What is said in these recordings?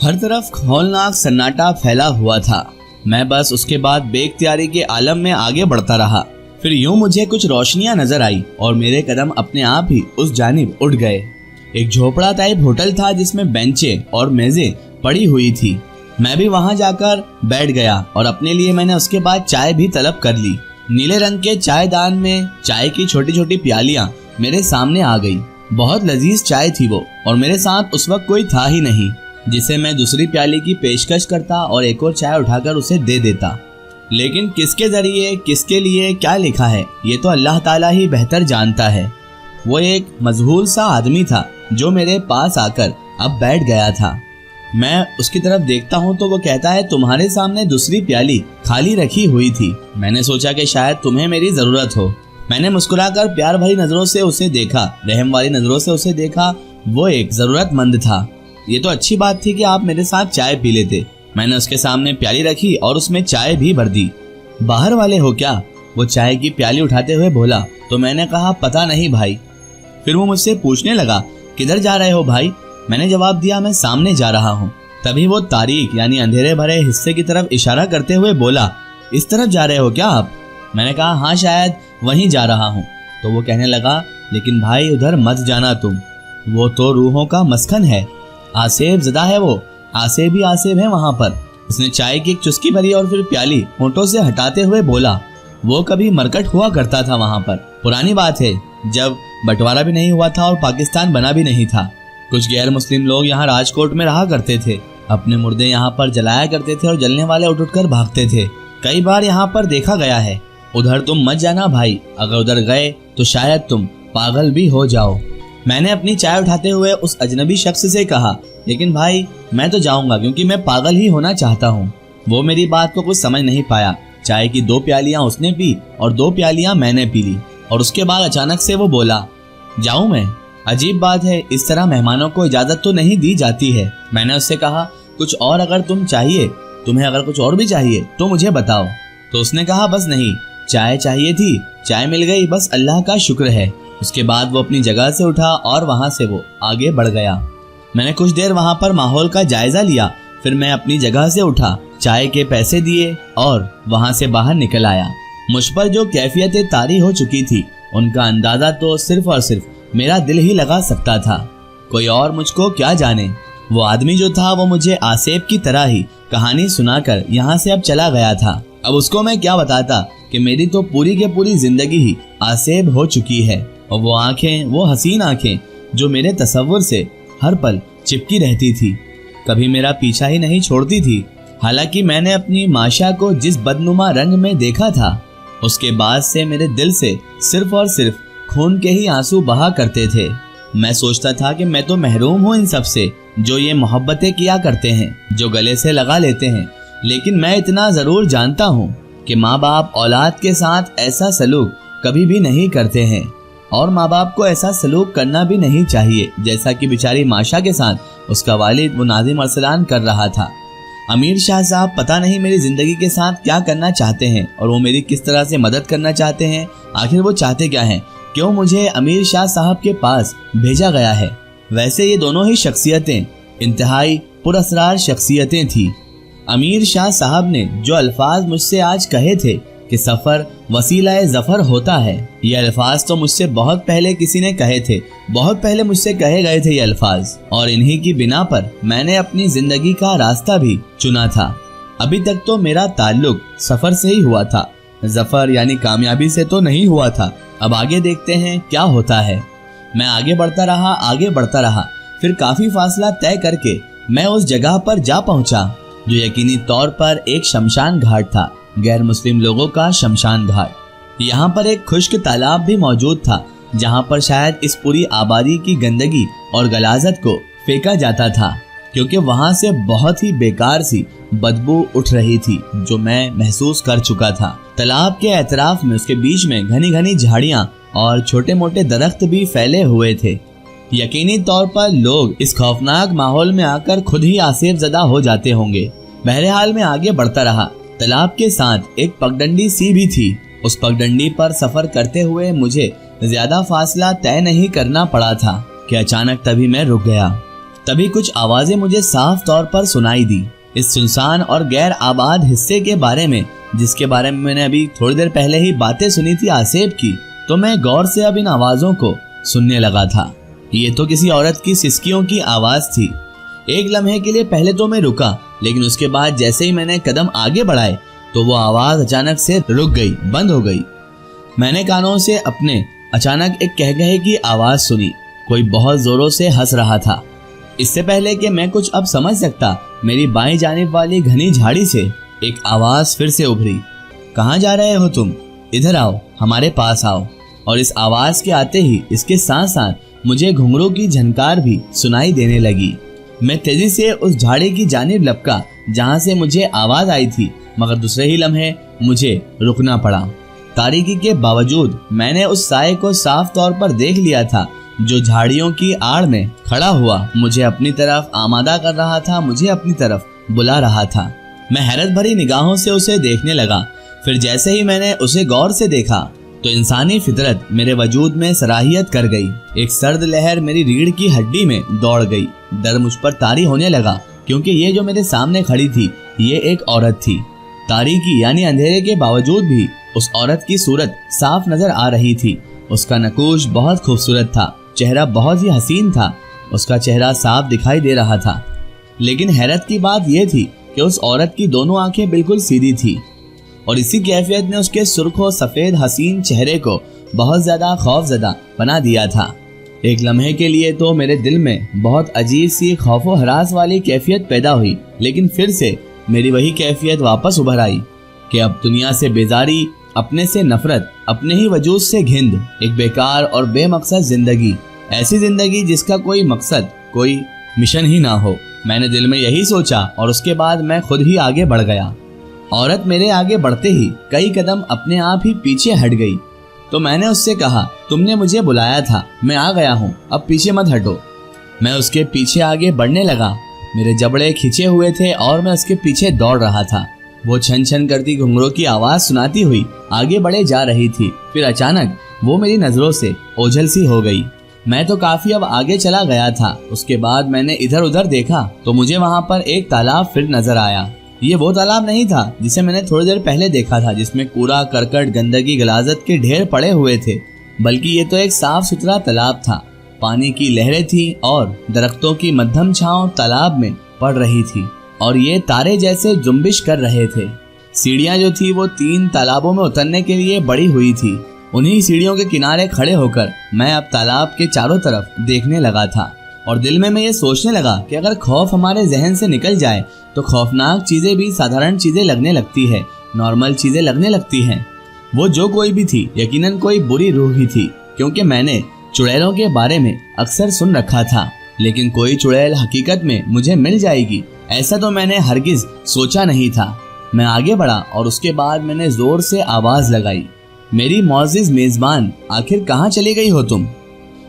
हर तरफ खौलनाक सन्नाटा फैला हुआ था। मैं बस उसके बाद बेख्तियारी के आलम में आगे बढ़ता रहा। फिर यूं मुझे कुछ रोशनियां नजर आई और मेरे कदम अपने आप ही उस जानिब उठ गए। एक झोपड़ा टाइप होटल था जिसमें बेंचें और मेजें पड़ी हुई थी। मैं भी वहां जाकर बैठ गया और अपने लिए मैंने उसके बाद चाय भी तलब कर ली। नीले रंग के चायदान में चाय की छोटी छोटी प्यालियां मेरे सामने आ गई। बहुत लजीज चाय थी वो, और मेरे साथ उस वक्त कोई था ही नहीं जिसे मैं दूसरी प्याली की पेशकश करता और एक और चाय उठाकर उसे दे देता। लेकिन किसके जरिए, किसके लिए, क्या लिखा है, ये तो अल्लाह ताला ही बेहतर जानता है। वो एक मजहूल सा आदमी था जो मेरे पास आकर अब बैठ गया था। मैं उसकी तरफ देखता हूँ तो वो कहता है, तुम्हारे सामने दूसरी प्याली खाली रखी हुई थी। मैंने सोचा कि शायद तुम्हें मेरी जरूरत हो। मैंने मुस्कुराकर प्यार भरी नजरों से उसे देखा, रहम वाली नजरों से उसे देखा। वो एक जरूरतमंद था। ये तो अच्छी बात थी कि आप मेरे साथ चाय पी लेते। मैंने उसके सामने प्याली रखी और उसमें चाय भी भर दी। बाहर वाले हो क्या? वो चाय की प्याली उठाते हुए बोला। तो मैंने कहा, पता नहीं भाई। फिर वो मुझसे पूछने लगा, किधर जा रहे हो भाई? मैंने जवाब दिया, मैं सामने जा रहा हूँ। तभी वो तारीक यानी अंधेरे भरे हिस्से की तरफ इशारा करते हुए बोला, इस तरफ जा रहे हो क्या आप? मैंने कहा, हाँ शायद वहीं जा रहा हूँ। तो वो कहने लगा, लेकिन भाई उधर मत जाना तुम, वो तो रूहों का मस्कन है। आसेब ज़दा है वो, आसेब ही आसेब है वहाँ पर। उसने चाय की एक चुस्की भरी और फिर प्याली होंठों से हटाते हुए बोला, वो कभी मरकट हुआ करता था वहाँ पर। पुरानी बात है, जब बंटवारा भी नहीं हुआ था और पाकिस्तान बना भी नहीं था। कुछ गैर मुस्लिम लोग यहाँ राजकोट में रहा करते थे। अपने मुर्दे यहाँ पर जलाया करते थे और जलने वाले उठ कर भागते थे। कई बार यहाँ पर देखा गया है। उधर तुम मत जाना भाई, अगर उधर गए तो शायद तुम पागल भी हो जाओ। मैंने अपनी चाय उठाते हुए उस अजनबी शख्स से कहा, लेकिन भाई मैं तो जाऊंगा क्योंकि मैं पागल ही होना चाहता हूँ। वो मेरी बात को कुछ समझ नहीं पाया। चाय की 2 प्यालियां उसने पी और 2 प्यालियां मैंने पी ली, और उसके बाद अचानक से वो बोला, जाऊं मैं? अजीब बात है, इस तरह मेहमानों को इजाजत तो नहीं दी जाती है। मैंने उससे कहा, कुछ और अगर तुम्हें अगर कुछ और भी चाहिए तो मुझे बताओ। तो उसने कहा, बस नहीं, चाय चाहिए थी, चाय मिल गई, बस अल्लाह का शुक्र है। उसके बाद वो अपनी जगह से उठा और वहां से वो आगे बढ़ गया। मैंने कुछ देर वहां पर माहौल का जायजा लिया, फिर मैं अपनी जगह से उठा, चाय के पैसे दिए और वहां से बाहर निकल आया। मुझ पर जो कैफियतें तारी हो चुकी थी उनका अंदाजा तो सिर्फ और सिर्फ मेरा दिल ही लगा सकता था। कोई और मुझको क्या जाने। वो आदमी जो था वो मुझे आसेब की तरह ही कहानी सुनाकर यहाँ से अब चला गया था। अब उसको मैं क्या बताता कि मेरी तो पूरी के पूरी जिंदगी ही आसेब हो चुकी है, और वो आंखें, वो हसीन आंखें जो मेरे तसव्वुर से हर पल चिपकी रहती थी, कभी मेरा पीछा ही नहीं छोड़ती थी। हालांकि मैंने अपनी माशा को जिस बदनुमा रंग में देखा था, उसके बाद से मेरे दिल से सिर्फ और सिर्फ खून के ही आंसू बहा करते थे। मैं सोचता था कि मैं तो महरूम हूँ इन सब से, जो ये मोहब्बतें किया करते हैं, जो गले से लगा लेते हैं। लेकिन मैं इतना जरूर जानता हूँ कि माँ बाप औलाद के साथ ऐसा सलूक कभी भी नहीं करते हैं, और माँ बाप को ऐसा सलूक करना भी नहीं चाहिए जैसा कि बेचारी माशा के साथ उसका वालिद वो नाज़िम अरसलान कर रहा था। अमीर शाह साहब पता नहीं मेरी जिंदगी के साथ क्या करना चाहते हैं, और वो मेरी किस तरह से मदद करना चाहते हैं। आखिर वो चाहते क्या हैं? क्यों मुझे अमीर शाह साहब के पास भेजा गया है? वैसे ये दोनों ही शख्सियतें इंतहाई पुरअसरार शख्सियतें थी। अमीर शाह साहब ने जो अल्फाज मुझसे आज कहे थे कि सफर वसीला जफर होता है, ये अल्फाज तो मुझसे बहुत पहले किसी ने कहे थे, बहुत पहले मुझसे कहे गए थे ये अल्फाज, और इन्हीं की बिना पर मैंने अपनी जिंदगी का रास्ता भी चुना था। अभी तक तो मेरा ताल्लुक सफर से ही हुआ था, जफर यानी कामयाबी से तो नहीं हुआ था। अब आगे देखते हैं क्या होता है। मैं आगे बढ़ता रहा, फिर काफी फासला तय करके मैं उस जगह पर जा पहुंचा जो यकीनी तौर पर एक शमशान घाट था, गैर मुस्लिम लोगों का शमशान घाट। यहाँ पर एक खुश्क तालाब भी मौजूद था जहाँ पर शायद इस पूरी आबादी की गंदगी और गलाजत को फेंका जाता था, क्योंकि वहाँ से बहुत ही बेकार सी बदबू उठ रही थी जो मैं महसूस कर चुका था। तालाब के एतराफ में, उसके बीच में घनी घनी झाड़ियाँ और छोटे मोटे दरख्त भी फैले हुए थे। यकीनी तौर पर लोग इस खौफनाक माहौल में आकर खुद ही आसेब ज़दा हो जाते होंगे। बहरहाल मैं आगे बढ़ता रहा। तालाब के साथ एक पगडंडी सी भी थी। उस पगडंडी पर सफर करते हुए मुझे ज्यादा फासला तय नहीं करना पड़ा था कि अचानक तभी मैं रुक गया। तभी कुछ आवाजें मुझे साफ तौर पर सुनाई दी। इस सुनसान और गैर आबाद हिस्से के बारे में, जिसके बारे में मैंने अभी थोड़ी देर पहले ही बातें सुनी थी आसेब की, तो मैं गौर से अब इन आवाजों को सुनने लगा था। ये तो किसी औरत की सिसकियों की आवाज थी। एक लम्हे के लिए पहले तो मैं रुका, लेकिन उसके बाद जैसे ही मैंने कदम आगे बढ़ाए तो वो आवाज अचानक से रुक गई, बंद हो गई। मैंने कानों से अपने अचानक एक कहकहे की आवाज सुनी। कोई बहुत जोरों से हंस रहा था। इससे पहले कि मैं कुछ अब समझ सकता, मेरी बाईं जानिब वाली घनी झाड़ी से एक आवाज फिर से उभरी। कहाँ जा रहे हो तुम? इधर आओ, हमारे पास आओ। और इस आवाज के आते ही इसके साथ साथ मुझे घुंघरू की झनकार भी सुनाई देने लगी। मैं तेजी से उस झाड़ी की जानिब लपका जहां से मुझे आवाज आई थी, मगर दूसरे ही लम्हे मुझे रुकना पड़ा। तारीकी के बावजूद मैंने उस साये को साफ तौर पर देख लिया था, जो झाड़ियों की आड़ में खड़ा हुआ मुझे अपनी तरफ आमादा कर रहा था, मुझे अपनी तरफ बुला रहा था। मैं हैरत भरी निगाहों से उसे देखने लगा। फिर जैसे ही मैंने उसे गौर से देखा तो इंसानी फितरत मेरे वजूद में सराहियत कर गई। एक सर्द लहर मेरी रीढ़ की हड्डी में दौड़ गई। डर मुझ पर तारी होने लगा, क्योंकि ये जो मेरे सामने खड़ी थी ये एक औरत थी। तारीकी यानी अंधेरे के बावजूद भी उस औरत की सूरत साफ नजर आ रही थी। उसका नकूश बहुत खूबसूरत था, चेहरा बहुत ही हसीन था, उसका चेहरा साफ दिखाई दे रहा था। लेकिन हैरत की बात यह थी कि उस औरत की दोनों आंखें बिल्कुल सीधी थी, और इसी कैफियत ने उसके सुर्ख सफेद हसीन चेहरे को बहुत ज्यादा खौफजदा बना दिया था। एक लम्हे के लिए तो मेरे दिल में बहुत अजीब सी खौफो हरास वाली कैफियत पैदा हुई, लेकिन फिर से मेरी वही कैफियत वापस उभर आई कि अब दुनिया से बेजारी, अपने से नफरत, अपने ही वजूद से घिंद, एक बेकार और बेमकसद जिंदगी, ऐसी जिंदगी जिसका कोई मकसद, कोई मिशन ही ना हो। मैंने दिल में यही सोचा और उसके बाद मैं खुद ही आगे बढ़ गया। औरत मेरे आगे बढ़ते ही कई कदम अपने आप ही पीछे हट गई, तो मैंने उससे कहा, तुमने मुझे बुलाया था, मैं आ गया हूँ, अब पीछे मत हटो। मैं उसके पीछे आगे बढ़ने लगा। मेरे जबड़े खिंचे हुए थे और मैं उसके पीछे दौड़ रहा था। वो छन छन करती घुंघरू की आवाज सुनाती हुई आगे बढ़े जा रही थी। फिर अचानक वो मेरी नजरों से ओझल सी हो गई। मैं तो काफी अब आगे चला गया था। उसके बाद मैंने इधर उधर देखा तो मुझे वहाँ पर एक तालाब फिर नजर आया। ये वो तालाब नहीं था जिसे मैंने थोड़ी देर पहले देखा था, जिसमें कूड़ा करकट गंदगी गलाजत के ढेर पड़े हुए थे, बल्कि ये तो एक साफ सुथरा तालाब था। पानी की लहरें थी और दरख्तों की मध्यम छांव तालाब में पड़ रही थी और ये तारे जैसे जुम्बिश कर रहे थे। सीढ़ियां जो थी वो 3 तालाबों में उतरने के लिए बड़ी हुई थी। उन्हीं सीढ़ियों के किनारे खड़े होकर मैं अब तालाब के चारों तरफ देखने लगा था और दिल में मैं ये सोचने लगा कि अगर खौफ हमारे जहन से निकल जाए तो खौफनाक चीजें भी साधारण चीजें लगने लगती है, नॉर्मल चीजें लगने लगती हैं। वो जो कोई भी थी यकीनन कोई बुरी रूह ही थी, क्योंकि मैंने चुड़ैलों के बारे में अक्सर सुन रखा था, लेकिन कोई चुड़ैल हकीकत में मुझे मिल जाएगी ऐसा तो मैंने हरगिज सोचा नहीं था। मैं आगे बढ़ा और उसके बाद मैंने जोर से आवाज लगाई, मेरी मौजिज मेजबान, आखिर कहाँ चली गई हो तुम?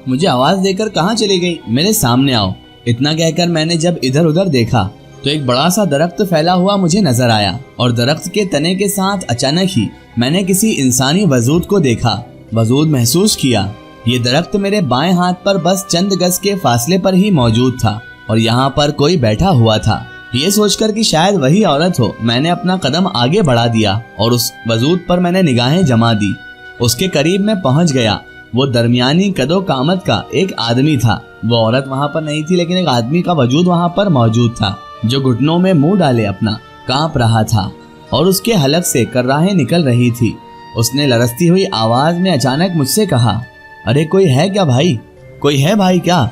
मुझे आवाज देकर कहाँ चली गई? मेरे सामने आओ। इतना कहकर मैंने जब इधर उधर देखा तो एक बड़ा सा दरख्त फैला हुआ मुझे नजर आया और दरख्त के तने के साथ अचानक ही मैंने किसी इंसानी वजूद को देखा, वजूद महसूस किया। ये दरख्त मेरे बाएं हाथ पर बस चंद गज के फासले पर ही मौजूद था और यहाँ पर कोई बैठा हुआ था। ये सोचकर कि शायद वही औरत हो, मैंने अपना कदम आगे बढ़ा दिया और उस वजूद पर मैंने निगाहें जमा दी। उसके करीब मैं पहुंच गया। वो दरमियानी कदो कामत का एक आदमी था। वो औरत वहां पर नहीं थी, लेकिन एक आदमी का वजूद वहां पर मौजूद था, जो घुटनों में मुंह डाले अपना कांप रहा था और उसके हलक से कर्राहें निकल रही थी। उसने लरसती हुई आवाज में अचानक मुझसे कहा, अरे कोई है क्या भाई? कोई है भाई क्या?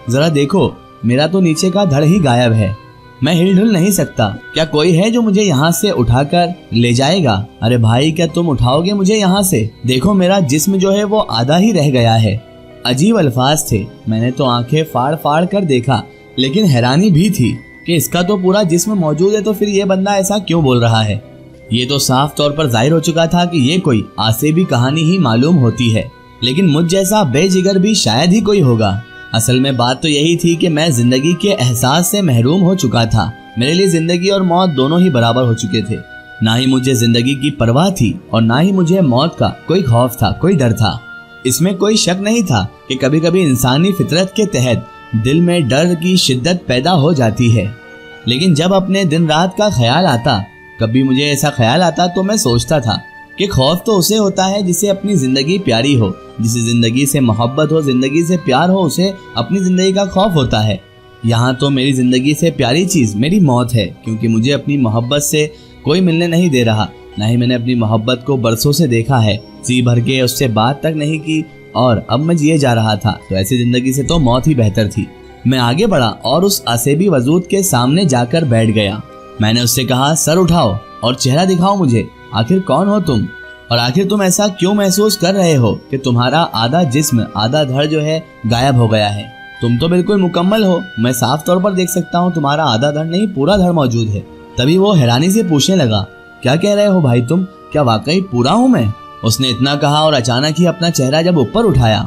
जरा देखो, मेरा तो नीचे का धड़ ही गायब है, मैं हिल डुल नहीं सकता। क्या कोई है जो मुझे यहाँ से उठाकर ले जाएगा? अरे भाई, क्या तुम उठाओगे मुझे यहाँ से? देखो, मेरा जिस्म जो है वो आधा ही रह गया है। अजीब अल्फाज थे। मैंने तो आंखें फाड़ फाड़ कर देखा, लेकिन हैरानी भी थी कि इसका तो पूरा जिस्म मौजूद है, तो फिर ये बंदा ऐसा क्यों बोल रहा है? ये तो साफ तौर पर जाहिर हो चुका था कि ये कोई आसेबी कहानी ही मालूम होती है, लेकिन मुझ जैसा बेजिगर भी शायद ही कोई होगा। असल में बात तो यही थी कि मैं जिंदगी के एहसास से महरूम हो चुका था। मेरे लिए जिंदगी और मौत दोनों ही बराबर हो चुके थे। ना ही मुझे जिंदगी की परवाह थी और ना ही मुझे मौत का कोई खौफ था, कोई डर था। इसमें कोई शक नहीं था कि कभी कभी इंसानी फितरत के तहत دل میں ڈر کی شدت پیدا ہو جاتی ہے۔ لیکن جب اپنے دن رات کا خیال آتا، کبھی مجھے ایسا خیال آتا تو میں سوچتا تھا کہ خوف تو اسے ہوتا ہے جسے اپنی زندگی پیاری ہو، جسے زندگی سے محبت ہو، زندگی سے پیار ہو، اسے اپنی زندگی کا خوف ہوتا ہے۔ یہاں تو میری زندگی سے پیاری چیز میری موت ہے، کیونکہ مجھے اپنی محبت سے کوئی ملنے نہیں دے رہا، نہ ہی میں نے اپنی محبت کو برسوں سے دیکھا ہے، جی بھر کے اس سے بات تک نہیں کی، اور اب میں جیے جا رہا تھا، تو ایسی زندگی سے تو موت ہی بہتر تھی۔ میں آگے بڑھا اور اس عصبی وجود کے سامنے جا کر بیٹھ گیا۔ میں نے اس سے کہا، سر اٹھاؤ اور چہرہ دکھاؤ مجھے، آخر کون ہو تم، اور آخر تم ایسا کیوں محسوس کر رہے ہو کہ تمہارا آدھا جسم، آدھا دھڑ جو ہے غائب ہو گیا ہے؟ تم تو بالکل مکمل ہو، میں صاف طور پر دیکھ سکتا ہوں تمہارا آدھا دھڑ نہیں پورا دھڑ موجود ہے۔ تبھی وہ حیرانی سے پوچھنے لگا، کیا کہہ رہے ہو بھائی تم، کیا واقعی پورا ہوں میں؟ اس نے اتنا کہا اور اچانک ہی اپنا چہرہ جب اوپر اٹھایا،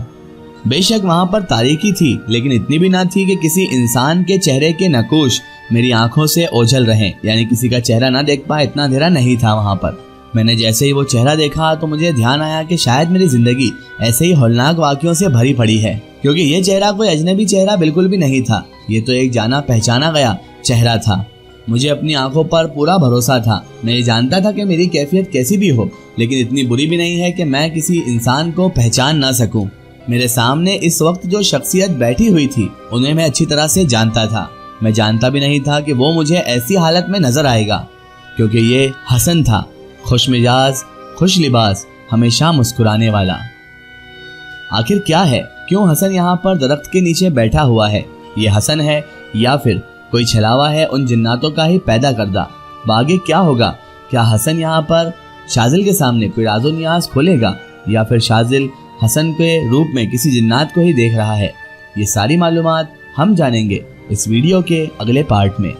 بے شک وہاں پر تاریکی تھی، لیکن اتنی بھی نہ تھی کہ کسی انسان کے چہرے کے نقوش میری آنکھوں سے اوجھل رہیں، یعنی کسی کا چہرہ نہ دیکھ پائے، اتنا اندھیرا نہیں تھا وہاں پر۔ میں نے جیسے ہی وہ چہرہ دیکھا تو مجھے دھیان آیا کہ شاید میری زندگی ایسے ہی ہولناک واقعوں سے بھری پڑی ہے، کیونکہ یہ چہرہ کوئی اجنبی چہرہ بالکل بھی نہیں تھا، یہ تو ایک جانا پہچانا گیا چہرہ تھا۔ مجھے اپنی آنکھوں پر پورا بھروسہ تھا، میں یہ جانتا تھا کہ میری کیفیت کیسی بھی ہو، لیکن اتنی بری بھی نہیں ہے کہ میں کسی انسان کو پہچان نہ سکوں۔ میرے سامنے اس وقت جو شخصیت بیٹھی ہوئی تھی انہیں میں اچھی طرح سے جانتا تھا، میں جانتا بھی نہیں تھا کہ وہ مجھے ایسی حالت میں نظر آئے گا، کیونکہ یہ حسن تھا، خوش مزاج، خوش لباس، ہمیشہ مسکرانے والا۔ آخر کیا ہے، کیوں حسن یہاں پر درخت کے نیچے بیٹھا ہوا ہے؟ یہ حسن ہے یا پھر کوئی چھلاوا ہے ان جناتوں کا ہی پیدا کردہ؟ آگے کیا ہوگا؟ کیا حسن یہاں پر شاذل کے سامنے کوئی راز و نیاز کھولے گا، یا پھر شاذل حسن کے روپ میں کسی جنات کو ہی دیکھ رہا ہے؟ یہ ساری معلومات ہم جانیں گے اس ویڈیو کے اگلے پارٹ میں۔